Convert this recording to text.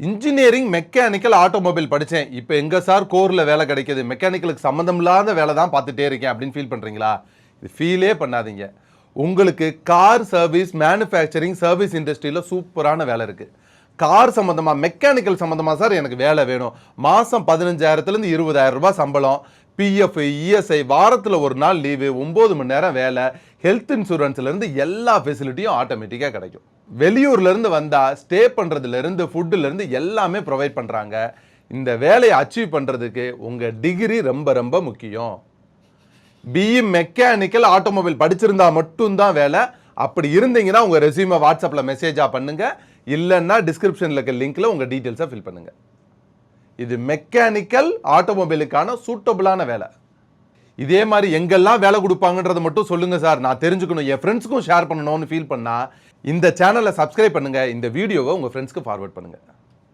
Engineering mechanical automobile படித்தேன், இப்போ எங்கே சார் கோரில் வேலை கிடைக்கிது, மெக்கானிக்கலுக்கு சம்மந்தம் இல்லாத வேலை தான் பார்த்துட்டே இருக்கேன் அப்படின்னு ஃபீல் பண்ணுறீங்களா? இது ஃபீலே பண்ணாதீங்க. உங்களுக்கு கார் சர்வீஸ், மேனுஃபேக்சரிங், சர்வீஸ் இண்டஸ்ட்ரியில் சூப்பரான வேலை இருக்குது. கார் சம்மந்தமாக, மெக்கானிக்கல் சம்மந்தமாக சார் எனக்கு வேலை வேணும், மாதம் 15,000 20,000 ரூபாய் சம்பளம், பிஎஃப், இஎஸ்ஐ, வாரத்தில் ஒரு நாள் லீவு, 9 மணி நேரம் வேலை, ஹெல்த் இன்சூரன்ஸ்லேருந்து எல்லா ஃபெசிலிட்டியும் ஆட்டோமேட்டிக்காக கிடைக்கும். வெளியூர்லேருந்து வந்தால் ஸ்டே பண்ணுறதுலேருந்து ஃபுட்டுலேருந்து எல்லாமே ப்ரொவைட் பண்ணுறாங்க. இந்த வேலையை அச்சீவ் பண்ணுறதுக்கு உங்கள் டிகிரி ரொம்ப ரொம்ப முக்கியம். பிஇ மெக்கானிக்கல் ஆட்டோமொபைல் படிச்சிருந்தா மட்டும்தான் வேலை. அப்படி இருந்தீங்கன்னா உங்கள் ரெஸ்யூமை வாட்ஸ்அப்பில் மெசேஜாக பண்ணுங்கள், இல்லைன்னா டிஸ்கிரிப்ஷனில் இருக்க லிங்க்கில் உங்கள் டீட்டெயில்ஸை ஃபில் பண்ணுங்கள். இது மெக்கானிக்கல் ஆட்டோமொபைலுக்கான சூட்டபிளான வேலை. இதே மாதிரி எங்கெல்லாம் வேலை கொடுப்பாங்கன்றதை மட்டும் சொல்லுங்கள் சார், நான் தெரிஞ்சுக்கணும், என் ஃப்ரெண்ட்ஸுக்கும் ஷேர் பண்ணணும்னு ஃபீல் பண்ணால் இந்த சேனலை சப்ஸ்கிரைப் பண்ணுங்கள், இந்த வீடியோவை உங்கள் ஃப்ரெண்ட்ஸ்க்கு ஃபார்வர்ட் பண்ணுங்கள்.